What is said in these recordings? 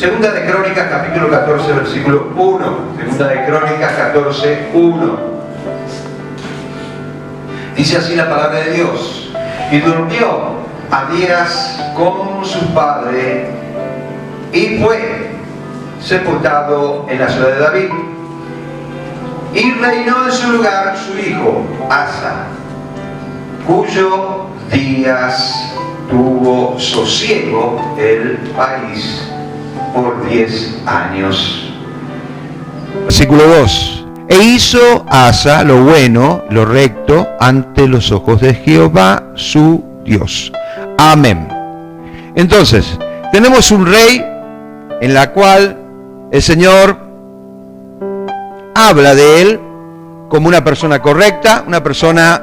Segunda de Crónicas, capítulo 14, versículo 1. Segunda de Crónicas 14, 1. Dice así la palabra de Dios. Y durmió Abías con su padre y fue sepultado en la ciudad de David. Y reinó en su lugar su hijo Asa, cuyo días tuvo sosiego el país por 10 años. Versículo 2. E hizo Asa lo bueno, lo recto, ante los ojos de Jehová su Dios. Amén. Entonces, tenemos un rey en la cual el Señor habla de él como una persona correcta, una persona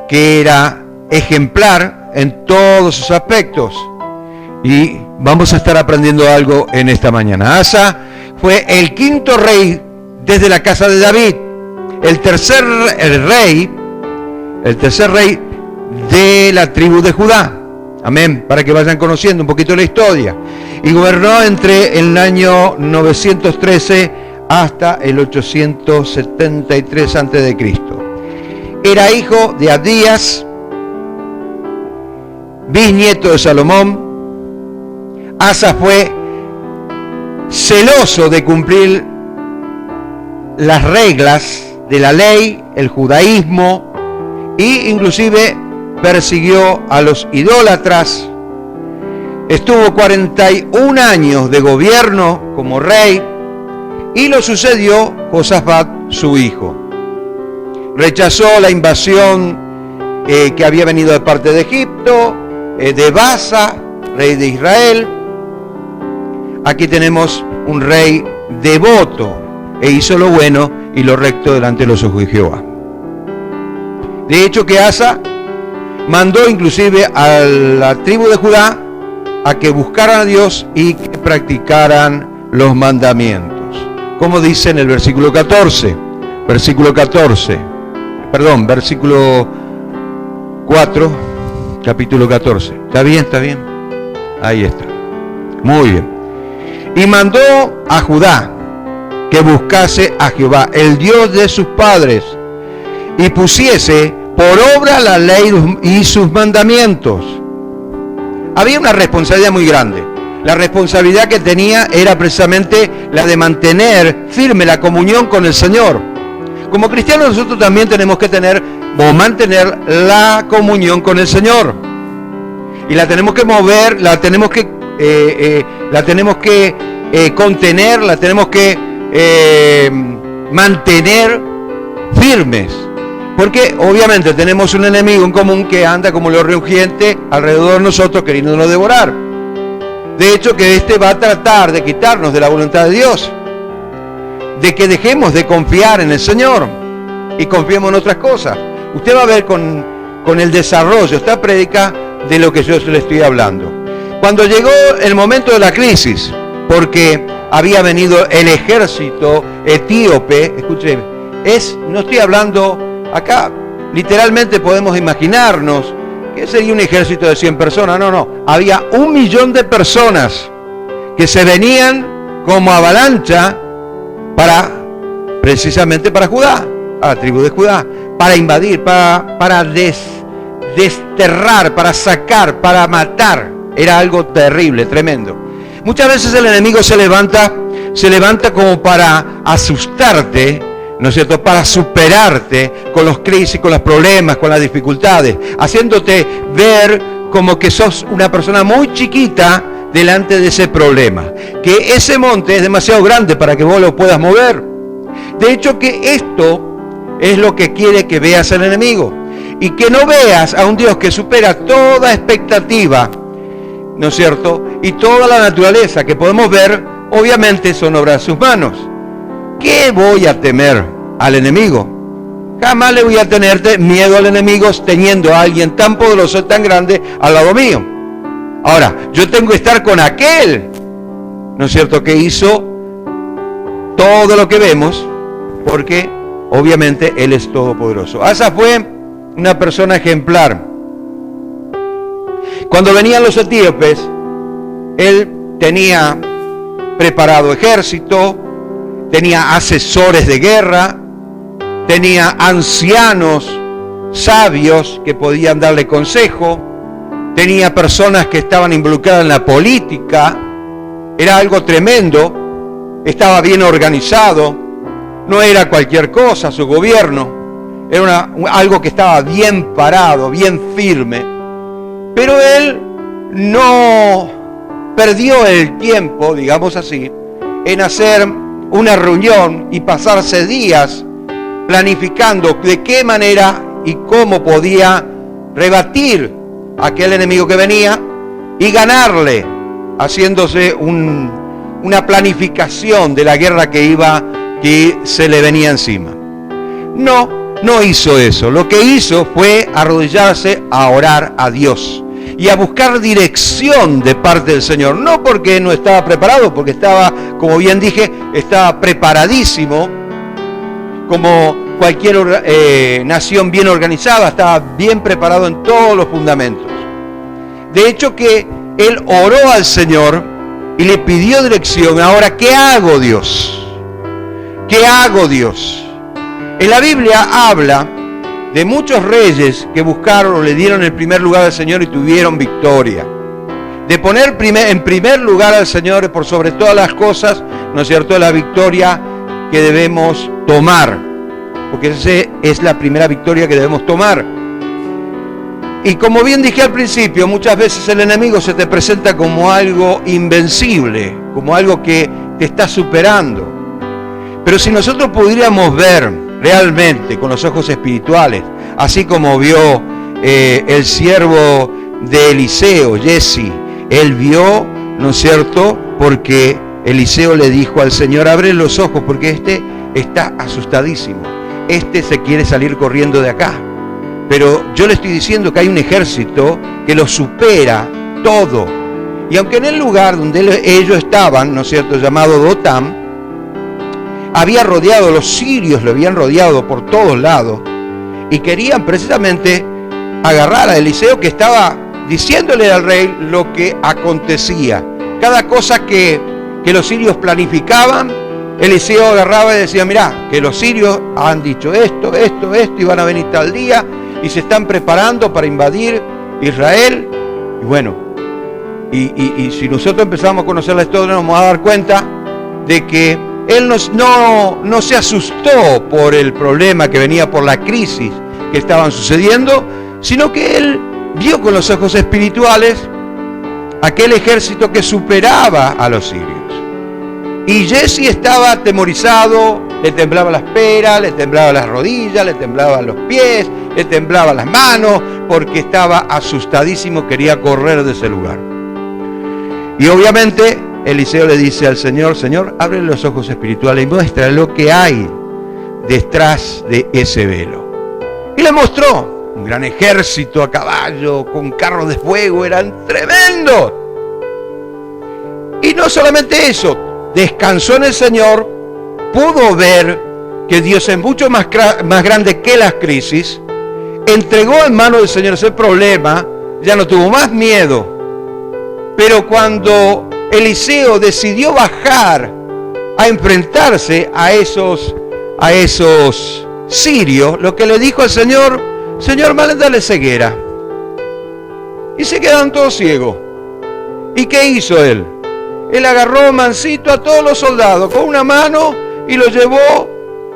que era ejemplar en todos sus aspectos. Y vamos a estar aprendiendo algo en esta mañana. Asa fue el quinto rey desde la casa de David, el tercer rey de la tribu de Judá. Amén, para que vayan conociendo un poquito la historia. Y gobernó entre el año 913 hasta el 873 a.C. Era hijo de Abdías, bisnieto de Salomón. Asa fue celoso de cumplir las reglas de la ley, el judaísmo, e inclusive persiguió a los idólatras. Estuvo 41 años de gobierno como rey y lo sucedió Josafat, su hijo. Rechazó la invasión que había venido de parte de Egipto, de Baasa, rey de Israel. Aquí tenemos un rey devoto e hizo lo bueno y lo recto delante de los ojos de Jehová. De hecho que Asa mandó inclusive a la tribu de Judá a que buscaran a Dios y que practicaran los mandamientos. Como dice en el versículo 4, capítulo 14. ¿Está bien? ¿Está bien? Ahí está. Muy bien. Y mandó a Judá que buscase a Jehová, el Dios de sus padres, y pusiese por obra la ley y sus mandamientos. Había una responsabilidad muy grande. La responsabilidad que tenía era precisamente la de mantener firme la comunión con el Señor. Como cristianos nosotros también tenemos que mantener la comunión con el Señor. Y la tenemos que mover, la tenemos que contener, la tenemos que mantener firmes. Porque obviamente tenemos un enemigo en común que anda como león rugiente alrededor de nosotros queriéndonos devorar. De hecho que este va a tratar de quitarnos de la voluntad de Dios, de que dejemos de confiar en el Señor y confiemos en otras cosas. Usted va a ver con el desarrollo, esta prédica, de lo que yo le estoy hablando. Cuando llegó el momento de la crisis, porque había venido el ejército etíope, escuchen, no estoy hablando acá, literalmente podemos imaginarnos que sería un ejército de 100 personas, no, había 1 millón de personas que se venían como avalancha precisamente para Judá, a la tribu de Judá, para invadir, para desterrar, para sacar, para matar. Era algo terrible, tremendo. Muchas veces el enemigo se levanta como para asustarte, ¿no es cierto?, para superarte con los crisis, con los problemas, con las dificultades, haciéndote ver como que sos una persona muy chiquita delante de ese problema, que ese monte es demasiado grande para que vos lo puedas mover. De hecho que esto es lo que quiere que veas al enemigo, y que no veas a un Dios que supera toda expectativa, ¿no es cierto?, y toda la naturaleza que podemos ver, obviamente son obras de sus manos. ¿Qué voy a temer al enemigo? Jamás le voy a tener miedo al enemigo teniendo a alguien tan poderoso, tan grande al lado mío. Ahora, yo tengo que estar con aquel, ¿no es cierto?, que hizo todo lo que vemos, porque obviamente Él es todopoderoso. Asa fue una persona ejemplar. Cuando venían los etíopes, él tenía preparado ejército, tenía asesores de guerra, tenía ancianos sabios que podían darle consejo, tenía personas que estaban involucradas en la política. Era algo tremendo, estaba bien organizado, no era cualquier cosa su gobierno, era algo que estaba bien parado, bien firme. Pero él no perdió el tiempo, digamos así, en hacer una reunión y pasarse días planificando de qué manera y cómo podía rebatir a aquel enemigo que venía y ganarle, haciéndose una planificación de la guerra que se le venía encima. No hizo eso. Lo que hizo fue arrodillarse a orar a Dios y a buscar dirección de parte del Señor. No porque no estaba preparado, porque estaba, como bien dije, estaba preparadísimo, como cualquier nación bien organizada, estaba bien preparado en todos los fundamentos. De hecho que él oró al Señor y le pidió dirección. Ahora, ¿qué hago, Dios? ¿Qué hago, Dios? En la Biblia habla de muchos reyes que buscaron o le dieron el primer lugar al Señor y tuvieron victoria. De poner en primer lugar al Señor por sobre todas las cosas, ¿no es cierto?, la victoria que debemos tomar, porque esa es la primera victoria que debemos tomar. Y como bien dije al principio, muchas veces el enemigo se te presenta como algo invencible, como algo que te está superando. Pero si nosotros pudiéramos ver realmente con los ojos espirituales, así como vio el siervo de Eliseo, Jesse, él vio, ¿no es cierto?, porque Eliseo le dijo al Señor: abre los ojos porque este está asustadísimo, este se quiere salir corriendo de acá. Pero yo le estoy diciendo que hay un ejército que lo supera todo. Y aunque en el lugar donde ellos estaban, ¿no es cierto?, llamado Dotam, había rodeado, los sirios lo habían rodeado por todos lados y querían precisamente agarrar a Eliseo, que estaba diciéndole al rey lo que acontecía. Cada cosa que los sirios planificaban, Eliseo agarraba y decía: mirá, que los sirios han dicho esto, y van a venir tal día y se están preparando para invadir Israel. Y bueno, y si nosotros empezamos a conocer la historia, nos vamos a dar cuenta de que él no se asustó por el problema que venía, por la crisis que estaban sucediendo, sino que él vio con los ojos espirituales aquel ejército que superaba a los sirios. Y Jesse estaba atemorizado, le temblaban las peras, le temblaban las rodillas, le temblaban los pies, le temblaban las manos, porque estaba asustadísimo, quería correr de ese lugar. Y obviamente Eliseo le dice al Señor: Señor, abre los ojos espirituales y muestra lo que hay detrás de ese velo. Y le mostró un gran ejército a caballo, con carros de fuego, eran tremendos. Y no solamente eso, descansó en el Señor, pudo ver que Dios es mucho más grande que las crisis, entregó en manos del Señor ese problema, ya no tuvo más miedo. Pero cuando Eliseo decidió bajar a enfrentarse a esos sirios, lo que le dijo al Señor: Señor, mándale ceguera. Y se quedan todos ciegos. ¿Y qué hizo él? Él agarró mansito a todos los soldados con una mano y los llevó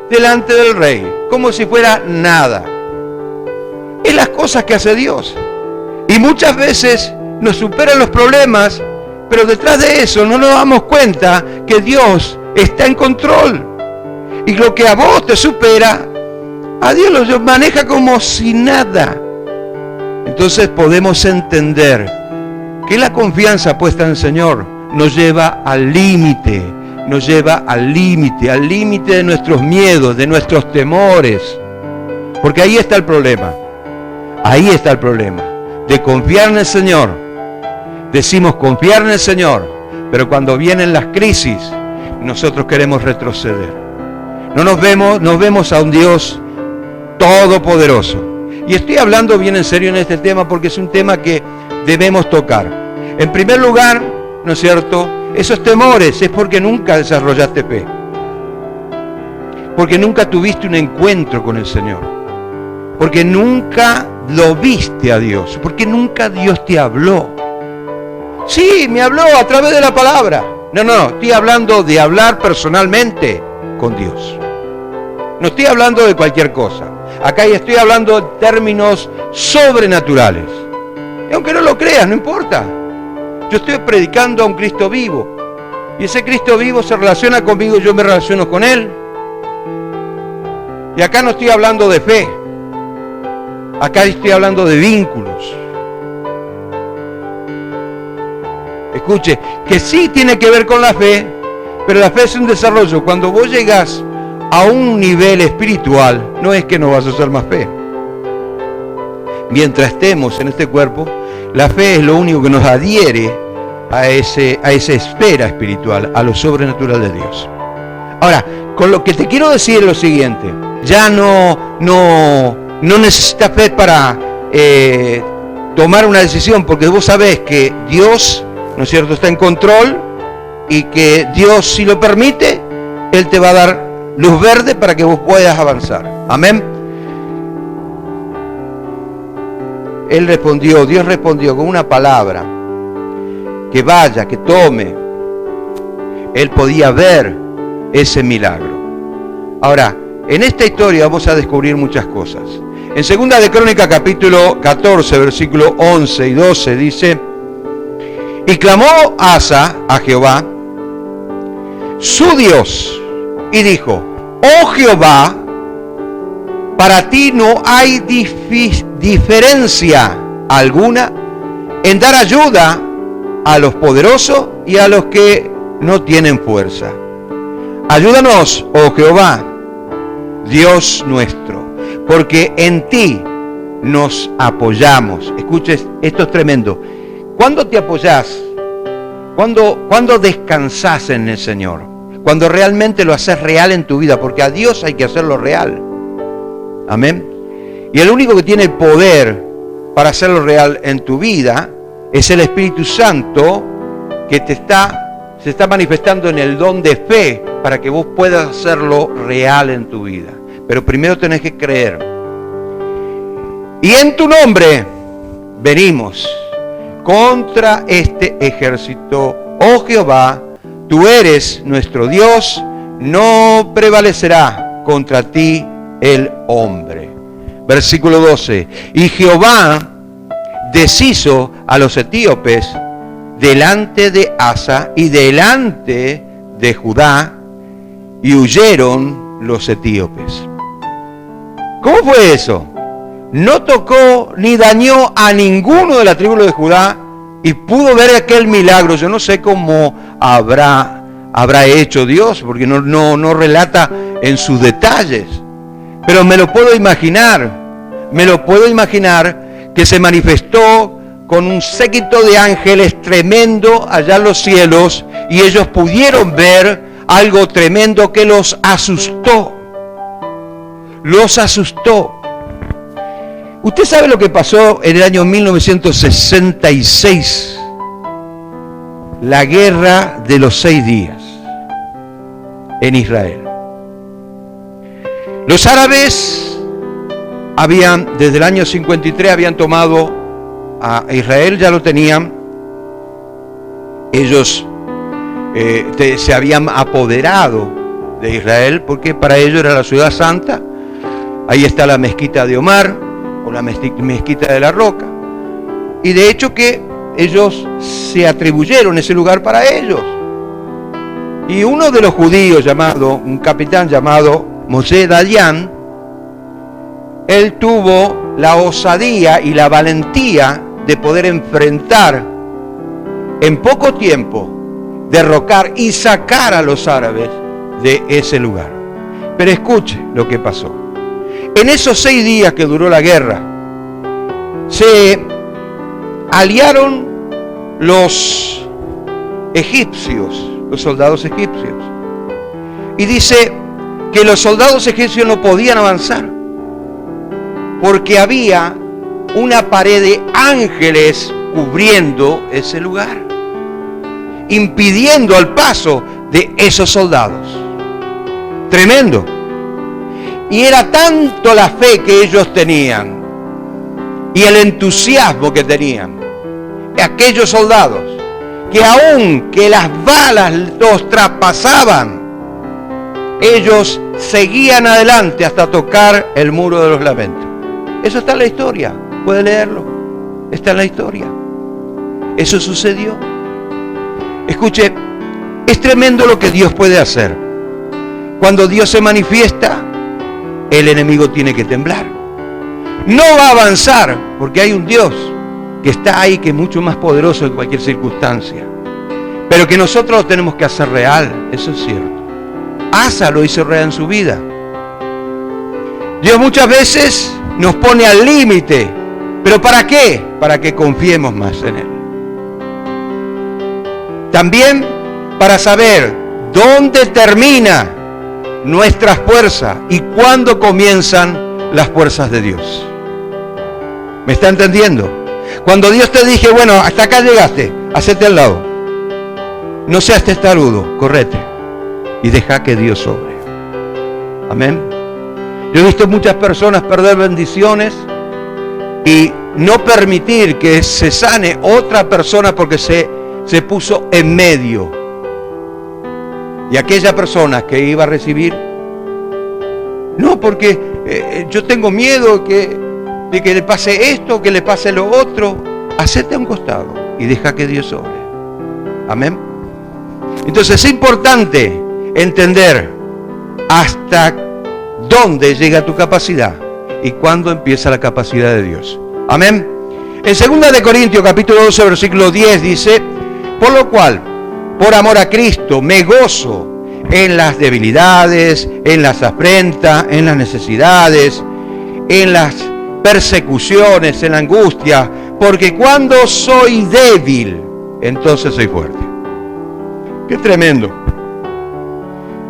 delante del rey, como si fuera nada. Es las cosas que hace Dios. Y muchas veces nos superan los problemas, pero detrás de eso no nos damos cuenta que Dios está en control. Y lo que a vos te supera, a Dios lo maneja como si nada. Entonces podemos entender que la confianza puesta en el Señor nos lleva al límite, al límite de nuestros miedos, de nuestros temores. Porque ahí está el problema, de confiar en el Señor. Decimos confiar en el Señor, pero cuando vienen las crisis, nosotros queremos retroceder. Nos vemos a un Dios todopoderoso. Y estoy hablando bien en serio en este tema porque es un tema que debemos tocar. En primer lugar, ¿no es cierto?, esos temores es porque nunca desarrollaste fe. Porque nunca tuviste un encuentro con el Señor. Porque nunca lo viste a Dios. Porque nunca Dios te habló. Sí, me habló a través de la palabra. No, estoy hablando de hablar personalmente con Dios. No estoy hablando de cualquier cosa. Acá estoy hablando de términos sobrenaturales. Y aunque no lo creas, no importa. Yo estoy predicando a un Cristo vivo. Y ese Cristo vivo se relaciona conmigo, yo me relaciono con Él. Y acá no estoy hablando de fe. Acá estoy hablando de vínculos. Escuche, que sí tiene que ver con la fe, pero la fe es un desarrollo. Cuando vos llegas a un nivel espiritual, no es que no vas a hacer más fe. Mientras estemos en este cuerpo, la fe es lo único que nos adhiere a esa esfera espiritual, a lo sobrenatural de Dios. Ahora, con lo que te quiero decir es lo siguiente: ya no necesitas fe para tomar una decisión, porque vos sabés que Dios, ¿no es cierto?, está en control, y que Dios, si lo permite, Él te va a dar luz verde para que vos puedas avanzar. Amén. Dios respondió con una palabra: que vaya, que tome. Él podía ver ese milagro. Ahora, en esta historia vamos a descubrir muchas cosas. En 2 de Crónicas capítulo 14, versículo 11 y 12 dice: y clamó Asa a Jehová, su Dios, y dijo: oh Jehová, para ti no hay diferencia alguna en dar ayuda a los poderosos y a los que no tienen fuerza. Ayúdanos, oh Jehová, Dios nuestro, porque en ti nos apoyamos. Escuches, esto es tremendo. ¿Cuándo te apoyás? ¿Cuándo descansás en el Señor? Cuando realmente lo haces real en tu vida, porque a Dios hay que hacerlo real. Amén. Y el único que tiene poder para hacerlo real en tu vida es el Espíritu Santo, que se está manifestando en el don de fe para que vos puedas hacerlo real en tu vida. Pero primero tenés que creer. Y en tu nombre venimos contra este ejército. Oh Jehová, tú eres nuestro Dios, no prevalecerá contra ti el hombre. Versículo 12. Y Jehová deshizo a los etíopes delante de Asa y delante de Judá, y huyeron los etíopes. ¿Cómo fue eso? No tocó ni dañó a ninguno de la tribu de Judá, y pudo ver aquel milagro. Yo no sé cómo habrá hecho Dios, porque no relata en sus detalles, pero me lo puedo imaginar que se manifestó con un séquito de ángeles tremendo allá en los cielos, y ellos pudieron ver algo tremendo que los asustó. ¿Usted sabe lo que pasó en el año 1966? La guerra de los 6 días en Israel. Los árabes desde el año 53 habían tomado a Israel, ya lo tenían. Ellos se habían apoderado de Israel, porque para ellos era la ciudad santa. Ahí está la mezquita de Omar, o la mezquita de la Roca. Y de hecho que ellos se atribuyeron ese lugar para ellos. Y uno de los judíos, un capitán llamado Moshe Dayan, él tuvo la osadía y la valentía de poder enfrentar en poco tiempo, derrocar y sacar a los árabes de ese lugar. Pero escuche lo que pasó. En esos 6 días que duró la guerra, se aliaron los egipcios, los soldados egipcios. Y dice que los soldados egipcios no podían avanzar, porque había una pared de ángeles cubriendo ese lugar. impidiendo el paso de esos soldados. Tremendo. Y era tanto la fe que ellos tenían y el entusiasmo que tenían aquellos soldados, que aun que las balas los traspasaban, ellos seguían adelante hasta tocar el muro de los lamentos. Eso está en la historia, puede leerlo, está en la historia. Eso sucedió. Escuche, es tremendo lo que Dios puede hacer. Cuando Dios se manifiesta, el enemigo tiene que temblar. No va a avanzar porque hay un Dios que está ahí, que es mucho más poderoso en cualquier circunstancia. Pero que nosotros lo tenemos que hacer real, eso es cierto. Asa lo hizo real en su vida. Dios muchas veces nos pone al límite. ¿Pero para qué? Para que confiemos más en Él. También para saber dónde termina nuestra fuerza y cuándo comienzan las fuerzas de Dios. ¿Me está entendiendo? Cuando Dios te dije, bueno, hasta acá llegaste, hacete al lado. No seas testarudo, correte y deja que Dios sobre. Amén. Yo he visto muchas personas perder bendiciones y no permitir que se sane otra persona porque se puso en medio. Y aquella persona que iba a recibir, no, porque yo tengo miedo de que le pase esto, que le pase lo otro. Hacete a un costado y deja que Dios sobre. Amén. Entonces es importante entender hasta dónde llega tu capacidad y cuándo empieza la capacidad de Dios. Amén. En 2 de Corintios capítulo 12 versículo 10 dice: por lo cual, por amor a Cristo, me gozo en las debilidades, en las afrentas, en las necesidades, en las persecuciones, en la angustia, porque cuando soy débil, entonces soy fuerte. Qué tremendo.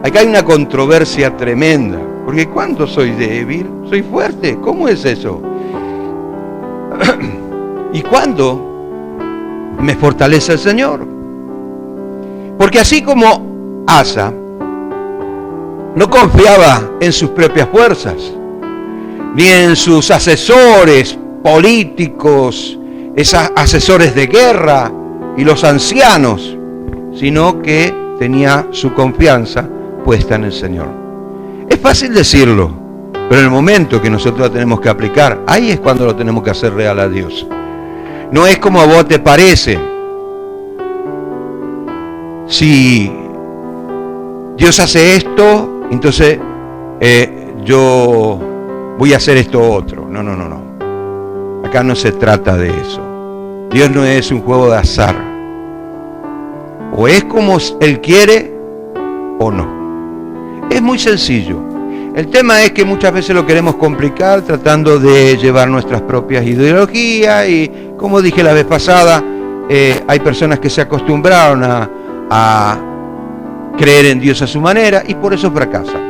Acá hay una controversia tremenda, porque cuando soy débil, soy fuerte. ¿Cómo es eso? ¿Y cuándo me fortalece el Señor? Porque así como Asa no confiaba en sus propias fuerzas, ni en sus asesores políticos, esos asesores de guerra y los ancianos, sino que tenía su confianza puesta en el Señor. Es fácil decirlo, pero en el momento que nosotros lo tenemos que aplicar, ahí es cuando lo tenemos que hacer real a Dios. No es como a vos te parece. Si Dios hace esto, entonces yo voy a hacer esto otro. No. Acá no se trata de eso. Dios no es un juego de azar. O es como Él quiere o no. Es muy sencillo. El tema es que muchas veces lo queremos complicar tratando de llevar nuestras propias ideologías y, como dije la vez pasada, hay personas que se acostumbraron a creer en Dios a su manera y por eso fracasan.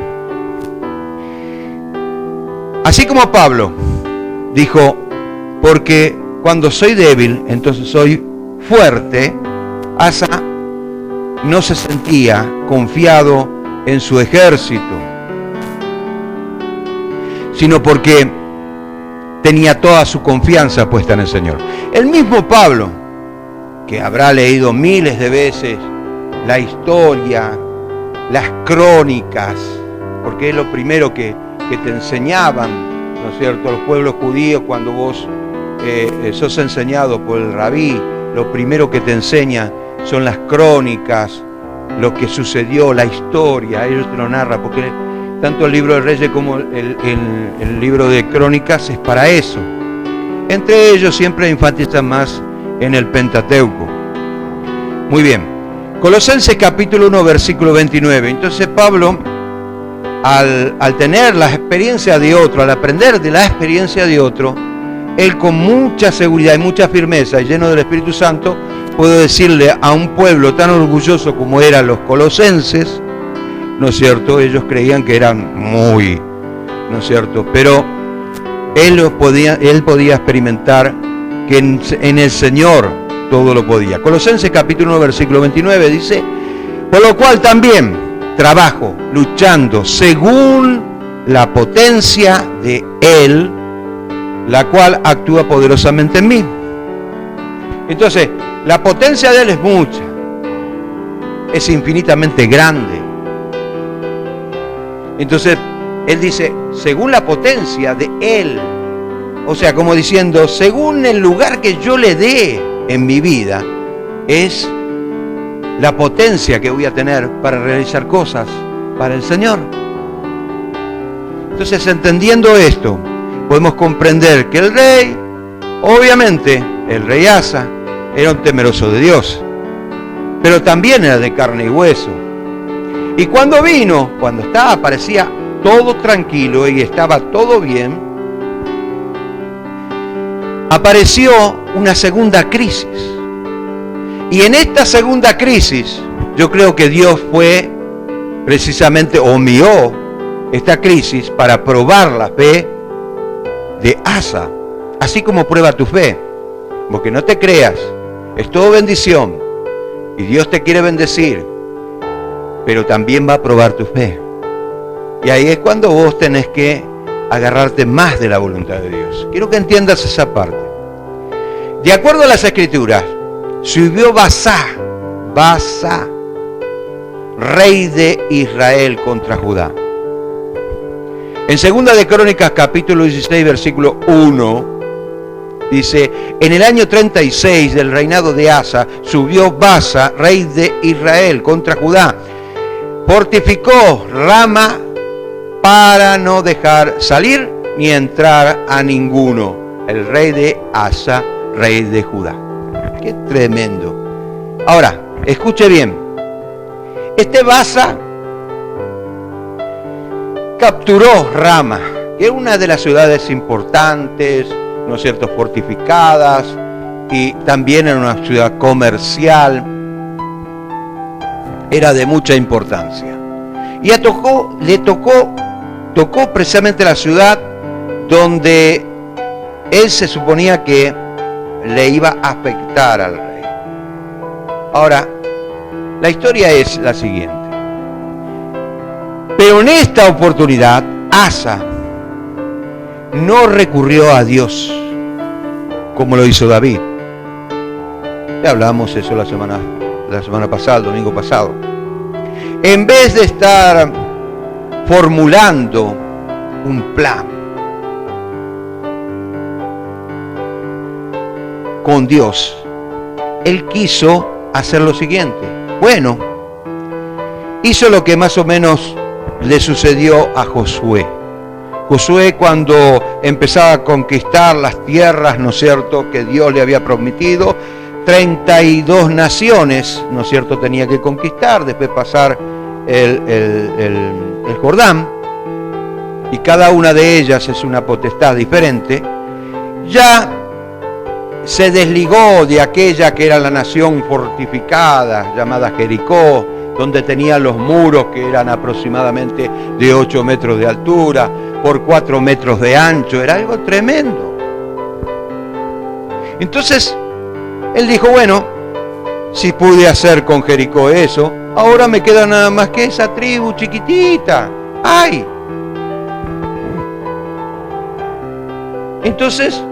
Así como Pablo dijo, porque cuando soy débil, entonces soy fuerte, Asa no se sentía confiado en su ejército, sino porque tenía toda su confianza puesta en el Señor. El mismo Pablo, que habrá leído miles de veces la historia, las crónicas, porque es lo primero que te enseñaban, ¿no es cierto?, los pueblos judíos, cuando vos sos enseñado por el rabí, lo primero que te enseña son las crónicas, lo que sucedió, la historia, ellos te lo narran, porque tanto el libro de Reyes como el libro de Crónicas es para eso. Entre ellos siempre enfatizan más en el Pentateuco. Muy bien. Colosenses capítulo 1, versículo 29. Entonces Pablo, al tener la experiencia de otro, al aprender de la experiencia de otro, él con mucha seguridad y mucha firmeza y lleno del Espíritu Santo, puede decirle a un pueblo tan orgulloso como eran los colosenses, ¿no es cierto? Ellos creían que eran muy, ¿no es cierto? Pero él podía experimentar que en el Señor todo lo podía. Colosenses capítulo 1, versículo 29 dice, por lo cual también trabajo, luchando según la potencia de Él, la cual actúa poderosamente en mí. Entonces, la potencia de Él es mucha, es infinitamente grande. Entonces, Él dice, según la potencia de Él, o sea, como diciendo, según el lugar que yo le dé en mi vida, es la potencia que voy a tener para realizar cosas para el Señor. Entonces, entendiendo esto, podemos comprender que el rey, obviamente, el rey Asa, era un temeroso de Dios, pero también era de carne y hueso. Y cuando vino, cuando parecía todo tranquilo y estaba todo bien, apareció una segunda crisis. Y en esta segunda crisis, yo creo que Dios fue precisamente, o envió esta crisis para probar la fe de Asa, así como prueba tu fe. Porque no te creas, es todo bendición y Dios te quiere bendecir, pero también va a probar tu fe. Y ahí es cuando vos tenés que agarrarte más de la voluntad de Dios. Quiero que entiendas esa parte. De acuerdo a las Escrituras, subió Baasa, rey de Israel, contra Judá. En 2 de Crónicas, capítulo 16, versículo 1, dice, en el año 36 del reinado de Asa, subió Baasa, rey de Israel, contra Judá. Fortificó Rama para no dejar salir ni entrar a ninguno. El rey de Asa, rey de Judá. ¡Qué tremendo! Ahora, escuche bien. Este Baasa capturó Rama, que era una de las ciudades importantes, ¿no es cierto?, fortificadas, y también era una ciudad comercial, era de mucha importancia. Y tocó precisamente la ciudad donde él se suponía que le iba a afectar al rey. Ahora, la historia es la siguiente. Pero en esta oportunidad, Asa no recurrió a Dios como lo hizo David. Ya hablamos eso la semana pasada, el domingo pasado. En vez de estar formulando un plan con Dios, él quiso hacer lo siguiente. Bueno, hizo lo que más o menos le sucedió a Josué. Josué, cuando empezaba a conquistar las tierras, ¿no es cierto?, que Dios le había prometido, 32 naciones, ¿no es cierto?, tenía que conquistar, después pasar el Jordán, y cada una de ellas es una potestad diferente. Ya se desligó de aquella que era la nación fortificada, llamada Jericó, donde tenía los muros que eran aproximadamente de 8 metros de altura, por 4 metros de ancho, era algo tremendo. Entonces, él dijo, bueno, si pude hacer con Jericó eso, ahora me queda nada más que esa tribu chiquitita. ¡Ay! Entonces,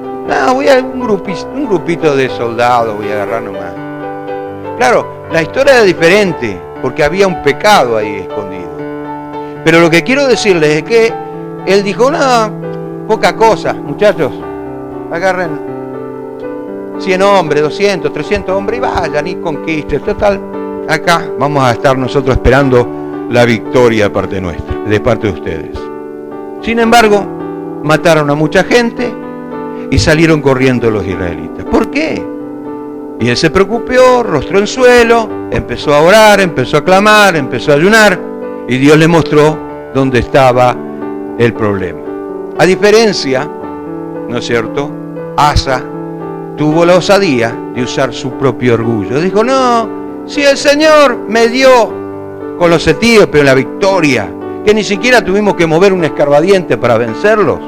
voy a un grupito de soldados, voy a agarrar nomás. Claro, la historia era diferente, porque había un pecado ahí escondido. Pero lo que quiero decirles es que él dijo, no, poca cosa, muchachos, agarren 100 hombres, 200, 300 hombres y vayan y conquisten. Total, acá vamos a estar nosotros esperando la victoria de parte nuestra, de parte de ustedes. Sin embargo, mataron a mucha gente y salieron corriendo los israelitas. ¿Por qué? Y él se preocupó, rostro en suelo, empezó a orar, empezó a clamar, empezó a ayunar, y Dios le mostró dónde estaba el problema. A diferencia, ¿no es cierto?, Asa tuvo la osadía de usar su propio orgullo. Dijo, no, si el Señor me dio con los etíopes la victoria, que ni siquiera tuvimos que mover un escarbadiente para vencerlos,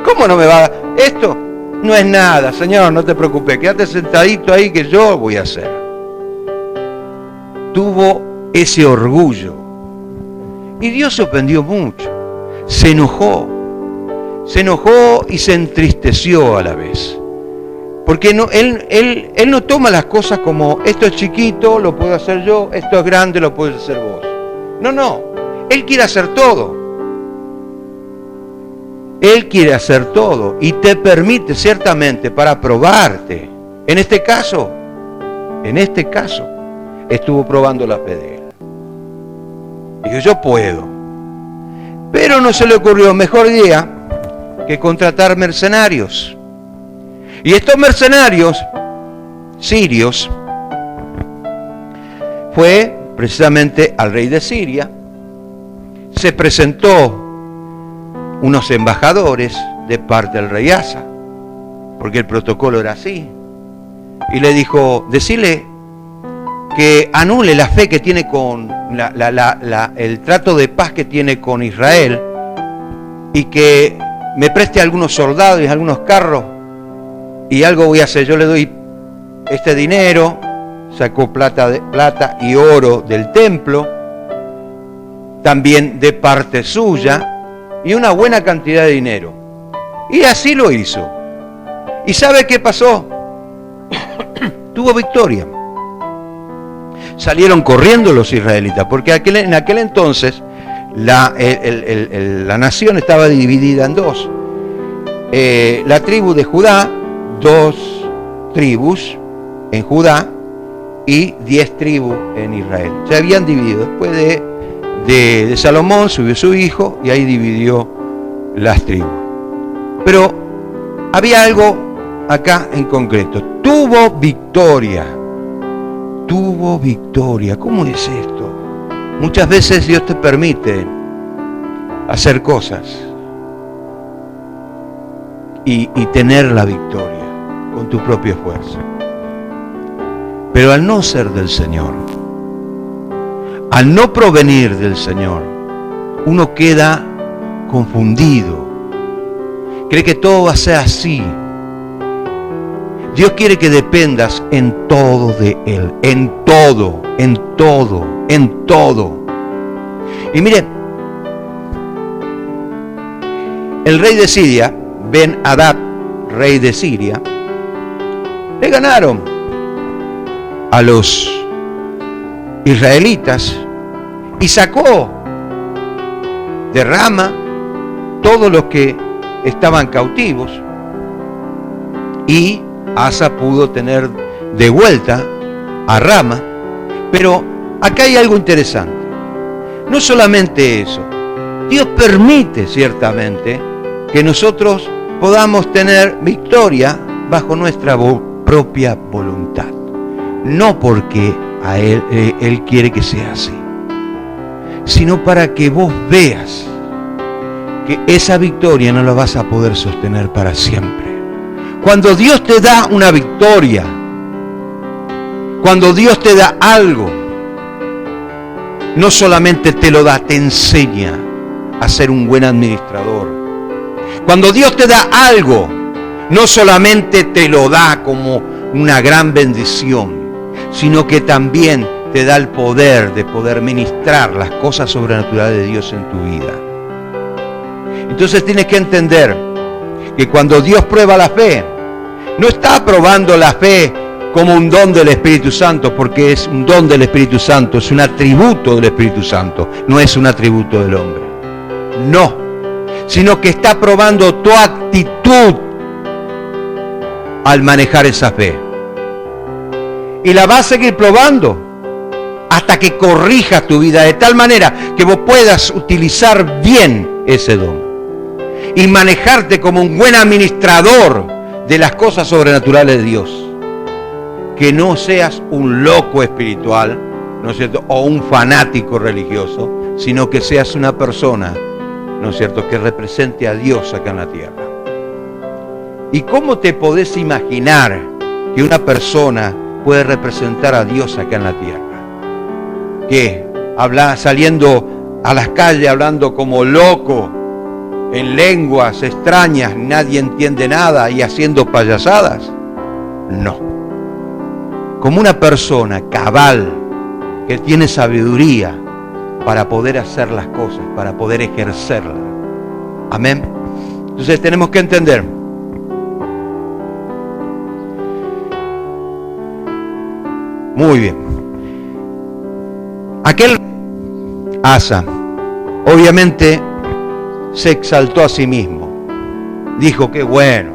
¿cómo no me va a dar esto? No es nada, Señor, no te preocupes, quédate sentadito ahí que yo voy a hacer. Tuvo ese orgullo. Y Dios se ofendió mucho. Se enojó y se entristeció a la vez. Porque él no toma las cosas como, esto es chiquito, lo puedo hacer yo, esto es grande, lo puedes hacer vos. No, Él quiere hacer todo. Él quiere hacer todo y te permite ciertamente para probarte. En este caso, estuvo probando la fe de él. Dijo, yo puedo. Pero no se le ocurrió mejor idea que contratar mercenarios. Y estos mercenarios sirios fue precisamente al rey de Siria. Se presentó unos embajadores de parte del rey Asa, porque el protocolo era así, y le dijo, decile que anule la fe que tiene con el trato de paz que tiene con Israel, y que me preste algunos soldados y algunos carros, y algo voy a hacer. Yo le doy este dinero. Sacó plata y oro del templo, también de parte suya, y una buena cantidad de dinero. Y así lo hizo. ¿Y sabe qué pasó? Tuvo victoria. Salieron corriendo los israelitas, porque en aquel entonces la nación estaba dividida en dos. La tribu de Judá, 2 tribus en Judá y 10 tribus en Israel. Se habían dividido. Después de Salomón subió su hijo y ahí dividió las tribus. Pero había algo acá en concreto. Tuvo victoria. ¿Cómo es esto? Muchas veces Dios te permite hacer cosas y tener la victoria con tu propia fuerza. Pero al no ser del Señor, al no provenir del Señor, uno queda confundido. Cree que todo va a ser así. Dios quiere que dependas en todo de Él, en todo. Y miren, el rey de Siria, Ben-Hadad, rey de Siria, le ganaron a los israelitas y sacó de Rama todos los que estaban cautivos, y Asa pudo tener de vuelta a Rama. Pero acá hay algo interesante. No solamente eso, Dios permite ciertamente que nosotros podamos tener victoria bajo nuestra propia voluntad. No porque a Él quiere que sea así, sino para que vos veas que esa victoria no la vas a poder sostener para siempre. Cuando Dios te da una victoria, cuando Dios te da algo, no solamente te lo da, te enseña a ser un buen administrador. Cuando Dios te da algo, no solamente te lo da como una gran bendición, sino que también te da el poder de poder ministrar las cosas sobrenaturales de Dios en tu vida. Entonces tienes que entender que cuando Dios prueba la fe, no está probando la fe como un don del Espíritu Santo, porque es un don del Espíritu Santo, es un atributo del Espíritu Santo, no es un atributo del hombre. No, sino que está probando tu actitud al manejar esa fe. Y la va a seguir probando hasta que corrijas tu vida de tal manera que vos puedas utilizar bien ese don y manejarte como un buen administrador de las cosas sobrenaturales de Dios. Que no seas un loco espiritual, ¿no es cierto?, o un fanático religioso, sino que seas una persona, ¿no es cierto?, que represente a Dios acá en la tierra. ¿Y cómo te podés imaginar que una persona puede representar a Dios acá en la tierra? ¿Qué? Saliendo a las calles hablando como loco, en lenguas extrañas, nadie entiende nada y haciendo payasadas. No. Como una persona cabal que tiene sabiduría para poder hacer las cosas, para poder ejercerlas. Amén. Entonces tenemos que entender. Muy bien. Aquel Asa, obviamente, se exaltó a sí mismo. Dijo, qué bueno,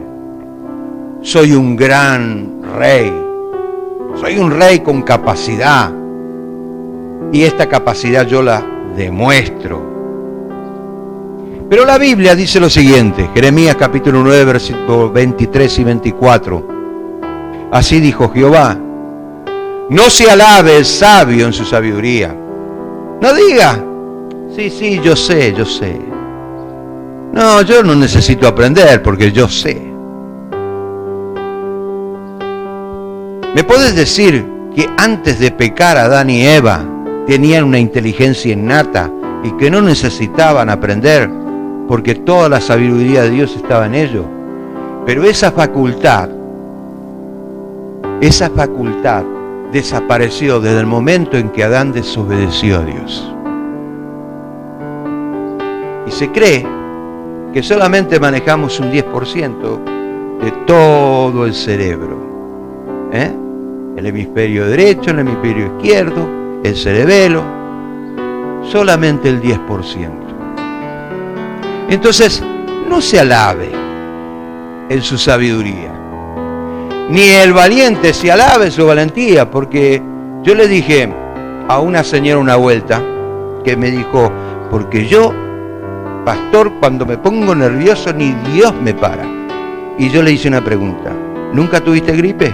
soy un gran rey. Soy un rey con capacidad. Y esta capacidad yo la demuestro. Pero la Biblia dice lo siguiente, Jeremías capítulo 9, versículos 23 y 24. Así dijo Jehová, no se alabe el sabio en su sabiduría. No diga, sí, yo sé. No, yo no necesito aprender porque yo sé. ¿Me puedes decir que antes de pecar Adán y Eva tenían una inteligencia innata y que no necesitaban aprender porque toda la sabiduría de Dios estaba en ellos? Pero esa facultad desapareció desde el momento en que Adán desobedeció a Dios. Y se cree que solamente manejamos un 10% de todo el cerebro. El hemisferio derecho, el hemisferio izquierdo, el cerebelo, solamente el 10%. Entonces, no se alabe en su sabiduría, ni el valiente se alabe en su valentía, porque yo le dije a una señora una vuelta que me dijo, porque yo, pastor, cuando me pongo nervioso ni Dios me para. Y yo le hice una pregunta, ¿nunca tuviste gripe?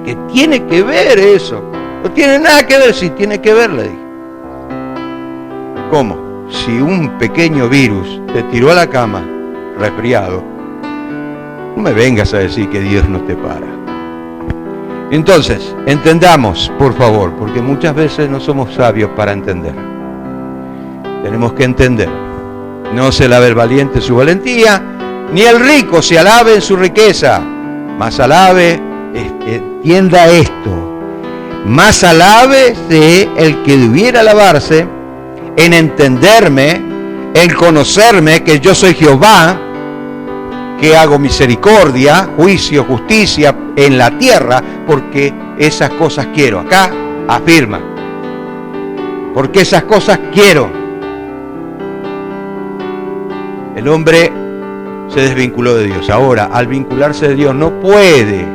¿Qué tiene que ver eso? No tiene nada que ver, sí tiene que ver, le dije. ¿Cómo? Si un pequeño virus te tiró a la cama, resfriado, no me vengas a decir que Dios no te para. Entonces, entendamos, por favor, porque muchas veces no somos sabios para entender. Tenemos que entender. No se alabe el valiente su valentía, ni el rico se alabe en su riqueza, mas alabe, entienda esto, más alábese el que debiera alabarse en entenderme, en conocerme que yo soy Jehová, que hago misericordia, juicio, justicia en la tierra, porque esas cosas quiero. Acá afirma, porque esas cosas quiero. El hombre se desvinculó de Dios. Ahora, al vincularse de Dios, no puede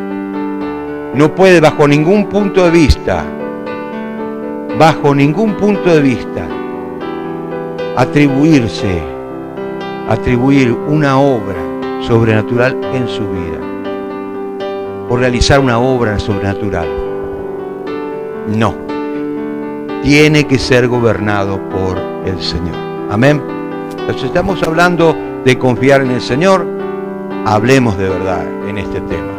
bajo ningún punto de vista, atribuir una obra sobrenatural en su vida, o realizar una obra sobrenatural. No, tiene que ser gobernado por el Señor. Amén. Entonces, estamos hablando de confiar en el Señor, hablemos de verdad en este tema.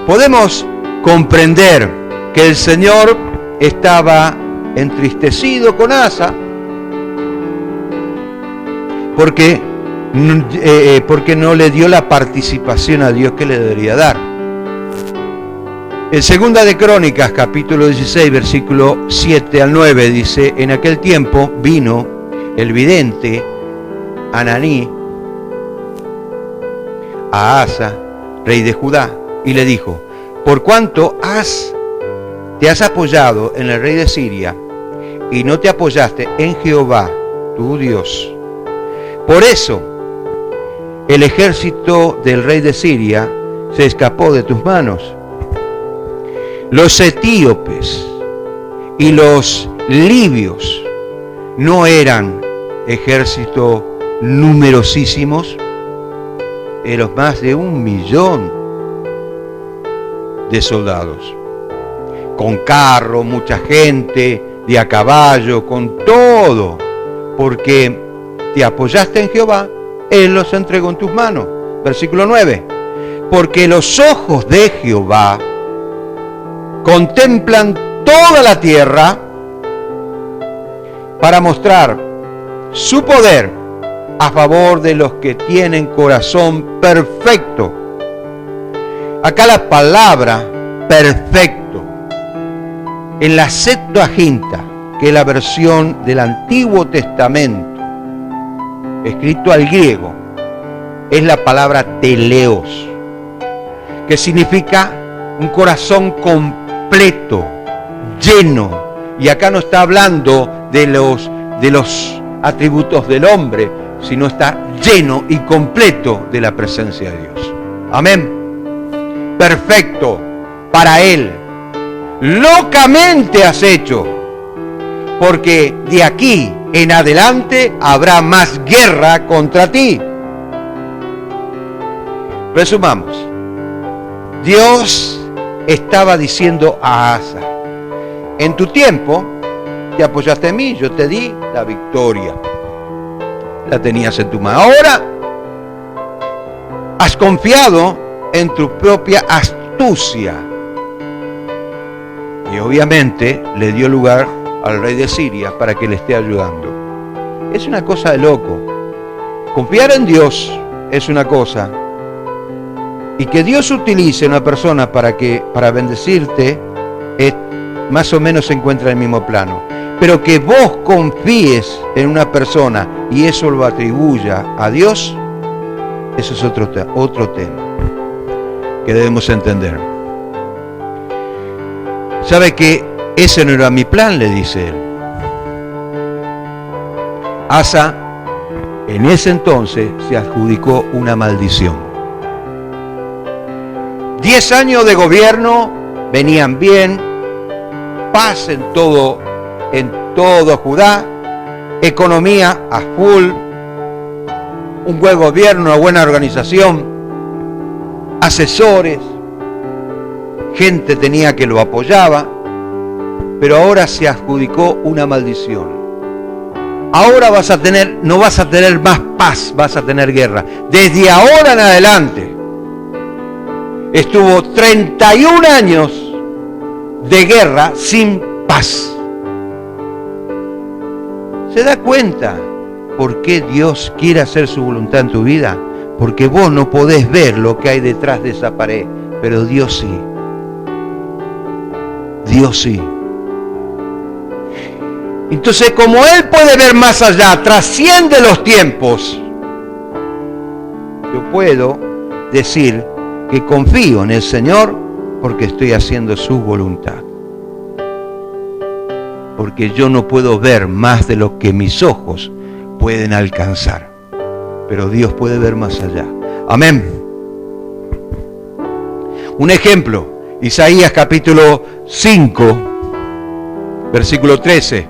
Podemos comprender que el Señor estaba entristecido con Asa porque no le dio la participación a Dios que le debería dar. En Segunda de Crónicas, capítulo 16, versículo 7 al 9, dice, en aquel tiempo vino el vidente Ananí a Asa, rey de Judá, y le dijo, por cuanto te has apoyado en el rey de Siria y no te apoyaste en Jehová, tu Dios, por eso el ejército del rey de Siria se escapó de tus manos. Los etíopes y los libios no eran ejército numerosísimos, eran más de 1 millón de soldados, con carro, mucha gente, de a caballo, con todo, porque te apoyaste en Jehová, Él los entregó en tus manos. Versículo 9, porque los ojos de Jehová contemplan toda la tierra para mostrar su poder a favor de los que tienen corazón perfecto. Acá la palabra perfecto, en la Septuaginta, que es la versión del Antiguo Testamento, escrito al griego, es la palabra teleos, que significa un corazón completo, lleno. Y acá no está hablando de los atributos del hombre, sino está lleno y completo de la presencia de Dios. Amén. Perfecto para Él. Locamente has hecho, porque de aquí en adelante habrá más guerra contra ti. Resumamos. Dios estaba diciendo a Asa: en tu tiempo te apoyaste en mí, yo te di la victoria. La tenías en tu mano. Ahora has confiado en tu propia astucia. Y obviamente le dio lugar al rey de Siria para que le esté ayudando. Es una cosa de loco. Confiar en Dios es una cosa, y que Dios utilice a una persona para bendecirte, más o menos se encuentra en el mismo plano. Pero que vos confíes en una persona y eso lo atribuya a Dios, eso es otro tema que debemos entender. ¿Sabe que ese no era mi plan?, le dice él. Asa en ese entonces se adjudicó una maldición. 10 años de gobierno venían bien, paz en todo Judá, economía a full, un buen gobierno, una buena organización, asesores, gente tenía que lo apoyaba, pero ahora se adjudicó una maldición. Ahora no vas a tener más paz, vas a tener guerra. Desde ahora en adelante. Estuvo 31 años de guerra sin paz. ¿Se da cuenta por qué Dios quiere hacer su voluntad en tu vida? Porque vos no podés ver lo que hay detrás de esa pared, pero Dios sí. Dios sí. Entonces, como Él puede ver más allá, trasciende los tiempos, yo puedo decir que confío en el Señor porque estoy haciendo su voluntad. Porque yo no puedo ver más de lo que mis ojos pueden alcanzar. Pero Dios puede ver más allá. Amén. Un ejemplo, Isaías capítulo 5, versículo 13.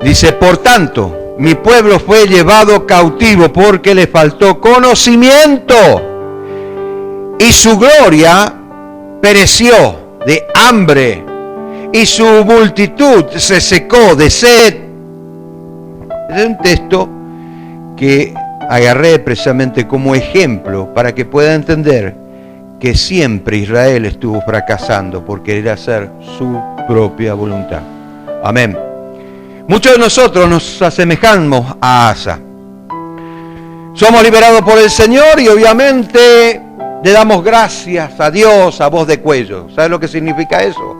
Dice: por tanto, mi pueblo fue llevado cautivo porque le faltó conocimiento. Y su gloria pereció de hambre, y su multitud se secó de sed. Es un texto que agarré precisamente como ejemplo para que pueda entender que siempre Israel estuvo fracasando por querer hacer su propia voluntad. Amén. Muchos de nosotros nos asemejamos a Asa. Somos liberados por el Señor y obviamente le damos gracias a Dios a voz de cuello. ¿Sabe lo que significa eso?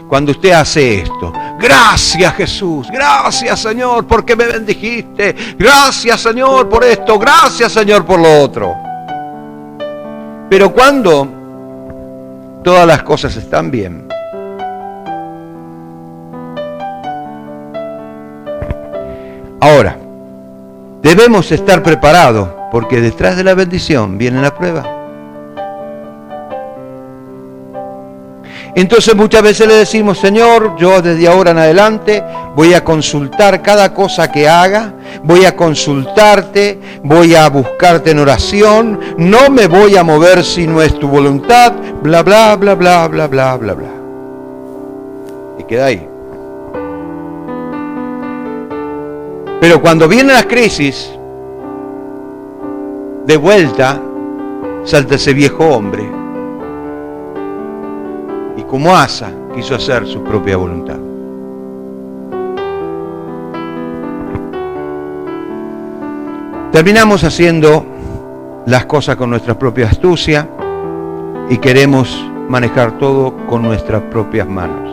Cuando usted hace esto: gracias Jesús, gracias Señor porque me bendijiste, gracias Señor por esto, gracias Señor por lo otro. Pero cuando todas las cosas están bien, ahora debemos estar preparados, porque detrás de la bendición viene la prueba. Entonces muchas veces le decimos: Señor, yo desde ahora en adelante voy a consultar cada cosa que haga, voy a consultarte, voy a buscarte en oración, no me voy a mover si no es tu voluntad, bla, bla, bla, bla, bla, bla, bla, bla. Y queda ahí. Pero cuando vienen las crisis, de vuelta salta ese viejo hombre. Y como Asa quiso hacer su propia voluntad. terminamos haciendo las cosas con nuestra propia astucia y queremos manejar todo con nuestras propias manos.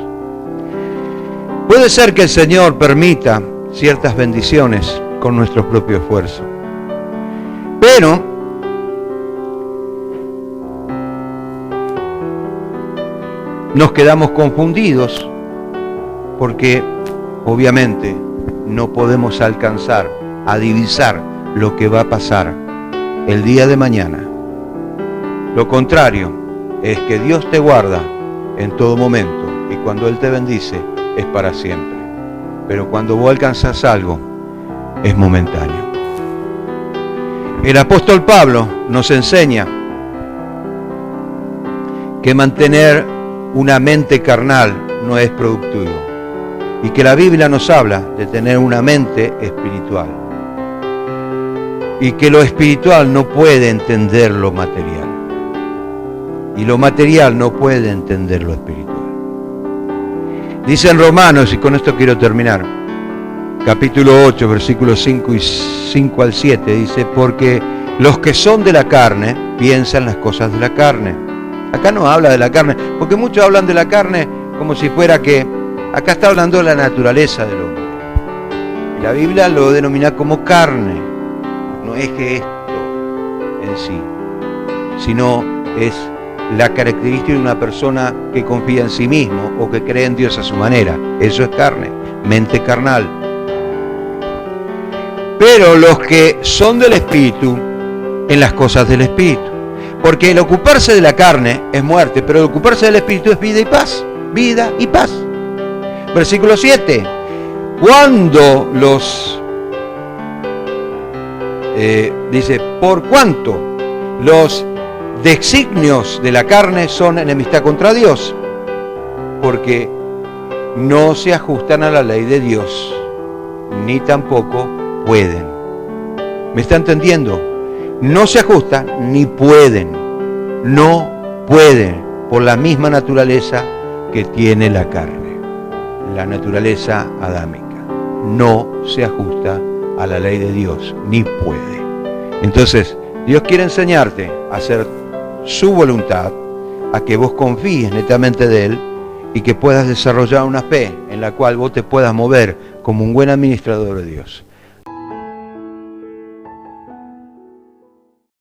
Puede ser que el Señor permita ciertas bendiciones con nuestro propio esfuerzo, pero nos quedamos confundidos porque obviamente no podemos alcanzar a divisar lo que va a pasar el día de mañana. Lo contrario es que Dios te guarda en todo momento y cuando Él te bendice es para siempre. Pero cuando vos alcanzas algo es momentáneo. El apóstol Pablo nos enseña que mantener una mente carnal no es productivo y que la Biblia nos habla de tener una mente espiritual y que lo espiritual no puede entender lo material y lo material no puede entender lo espiritual. Dice en Romanos, y con esto quiero terminar, capítulo 8, versículos 5 al 7, dice, porque los que son de la carne piensan las cosas de la carne. Acá no habla de la carne, porque muchos hablan de la carne como si fuera que, acá está hablando de la naturaleza del hombre. Y la Biblia lo denomina como carne. No es que esto en sí, sino es la característica de una persona que confía en sí mismo o que cree en Dios a su manera. Eso es carne, mente carnal. Pero los que son del Espíritu, en las cosas del Espíritu. Porque el ocuparse de la carne es muerte, pero el ocuparse del Espíritu es vida y paz. Vida y paz. Versículo 7. Cuando dice, por cuanto los designios de la carne son enemistad contra Dios, porque no se ajustan a la ley de Dios, ni tampoco pueden. ¿Me está entendiendo? No se ajustan ni pueden. No pueden por la misma naturaleza que tiene la carne, la naturaleza adámica. No se ajusta a la ley de Dios, ni puede. Entonces, Dios quiere enseñarte a hacer su voluntad, a que vos confíes netamente de Él y que puedas desarrollar una fe en la cual vos te puedas mover como un buen administrador de Dios.